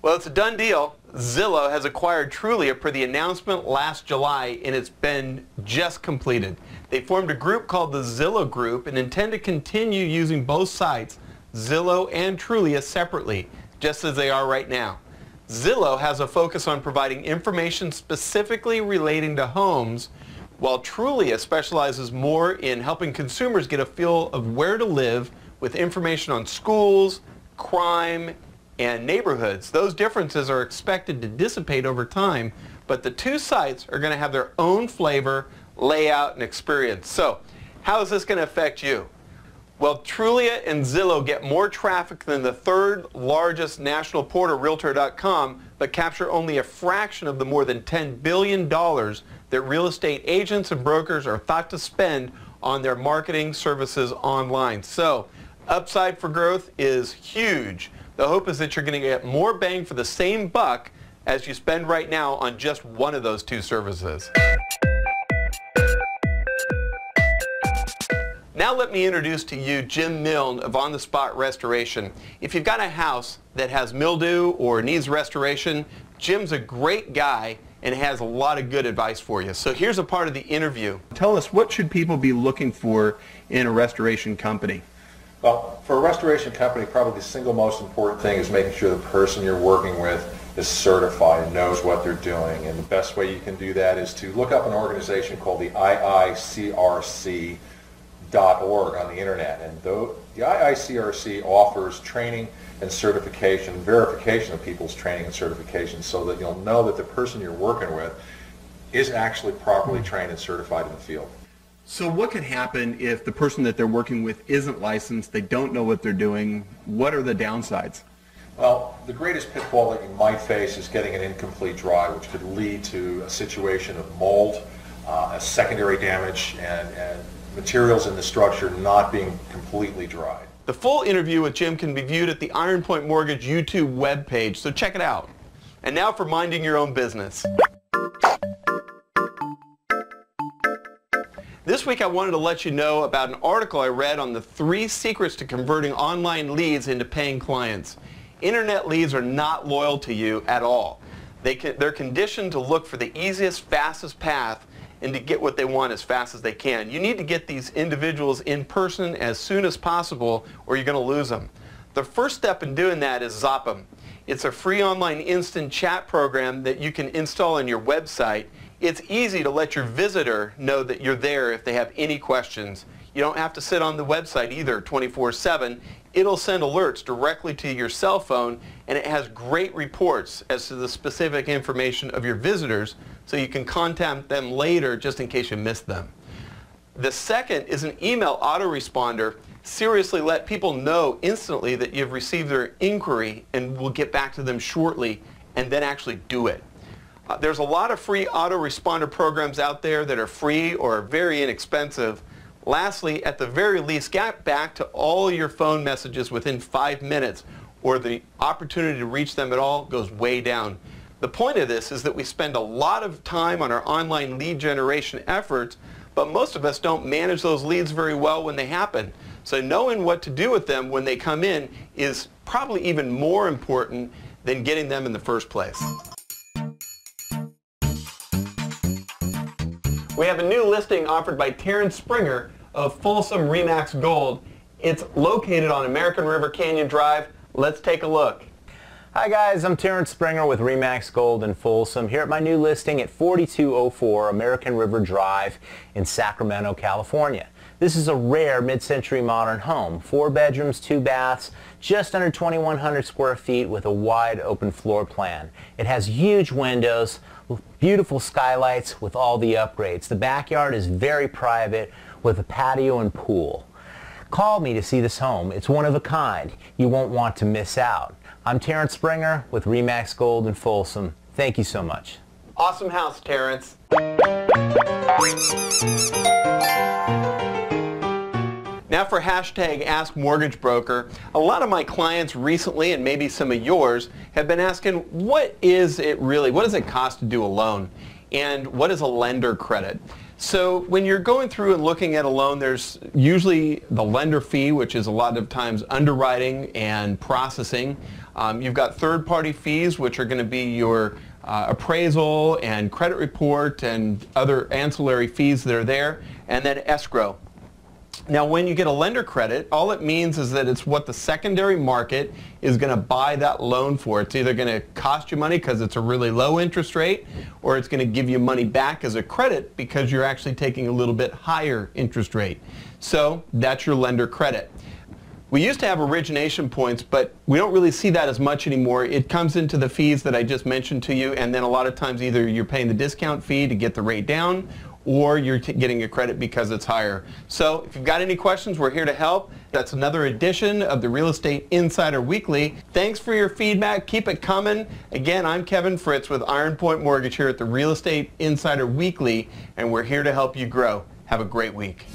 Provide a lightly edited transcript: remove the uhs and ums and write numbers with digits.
Well, it's a done deal. Zillow has acquired Trulia per the announcement last July, and it's been just completed. They formed a group called the Zillow Group and intend to continue using both sites, Zillow and Trulia, separately, just as they are right now. Zillow has a focus on providing information specifically relating to homes, while Trulia specializes more in helping consumers get a feel of where to live with information on schools, crime, and neighborhoods. Those differences are expected to dissipate over time, but the two sites are going to have their own flavor, layout, and experience. So, how is this going to affect you? Well, Trulia and Zillow get more traffic than the third largest national portal, Realtor.com, but capture only a fraction of the more than $10 billion that real estate agents and brokers are thought to spend on their marketing services online. So, upside for growth is huge. The hope is that you're going to get more bang for the same buck as you spend right now on just one of those two services. Now let me introduce to you Jim Milne of On the Spot Restoration. If you've got a house that has mildew or needs restoration, Jim's a great guy and has a lot of good advice for you. So here's a part of the interview. Tell us, what should people be looking for in a restoration company? Well, for a restoration company, probably the single most important thing is making sure the person you're working with is certified and knows what they're doing. And the best way you can do that is to look up an organization called the IICRC.org on the internet. And the IICRC offers training and certification, verification of people's training and certification, so that you'll know that the person you're working with is actually properly trained and certified in the field. So what could happen if the person that they're working with isn't licensed, they don't know what they're doing? What are the downsides? Well, the greatest pitfall that you might face is getting an incomplete dry, which could lead to a situation of mold, a secondary damage, and materials in the structure not being completely dried. The full interview with Jim can be viewed at the Iron Point Mortgage YouTube webpage, so check it out. And now for minding your own business. This week I wanted to let you know about an article I read on the 3 secrets to converting online leads into paying clients. Internet leads are not loyal to you at all. They're conditioned to look for the easiest, fastest path and to get what they want as fast as they can. You need to get these individuals in person as soon as possible or you're going to lose them. The first step in doing that is Zop 'em. It's a free online instant chat program that you can install on your website. It's easy to let your visitor know that you're there if they have any questions. You don't have to sit on the website either 24/7. It'll send alerts directly to your cell phone, and it has great reports as to the specific information of your visitors, so you can contact them later just in case you missed them. The second is an email autoresponder. Seriously, let people know instantly that you've received their inquiry and will get back to them shortly, and then actually do it. There's a lot of free autoresponder programs out there that are free or very inexpensive. Lastly, at the very least, get back to all your phone messages within 5 minutes, or the opportunity to reach them at all goes way down. The point of this is that we spend a lot of time on our online lead generation efforts, but most of us don't manage those leads very well when they happen. So knowing what to do with them when they come in is probably even more important than getting them in the first place. We have a new listing offered by Terrence Springer of Folsom Remax Gold. It's located on American River Canyon Drive. Let's take a look. Hi guys, I'm Terrence Springer with Remax Gold in Folsom, here at my new listing at 4204 American River Drive in Sacramento, California. This is a rare mid-century modern home, 4 bedrooms, 2 baths, just under 2,100 square feet with a wide open floor plan. It has huge windows, beautiful skylights with all the upgrades. The backyard is very private with a patio and pool. Call me to see this home. It's one of a kind. You won't want to miss out. I'm Terrence Springer with Remax Gold in Folsom. Thank you so much. Awesome house, Terrence. Now for hashtag Ask Mortgage Broker. A lot of my clients recently, and maybe some of yours, have been asking, what is it really? What does it cost to do a loan? And what is a lender credit? So when you're going through and looking at a loan, there's usually the lender fee, which is a lot of times underwriting and processing. You've got third-party fees, which are going to be your appraisal and credit report and other ancillary fees that are there, and then escrow. Now, when you get a lender credit, all it means is that it's what the secondary market is going to buy that loan for. It's either going to cost you money because it's a really low interest rate, or it's going to give you money back as a credit because you're actually taking a little bit higher interest rate. So that's your lender credit. We used to have origination points, but we don't really see that as much anymore. It comes into the fees that I just mentioned to you, and then a lot of times either you're paying the discount fee to get the rate down, or you're getting a credit because it's higher. So if you've got any questions, we're here to help. That's another edition of the Real Estate Insider Weekly. Thanks for your feedback. Keep it coming. Again, I'm Kevin Fritz with Iron Point Mortgage here at the Real Estate Insider Weekly, and we're here to help you grow. Have a great week.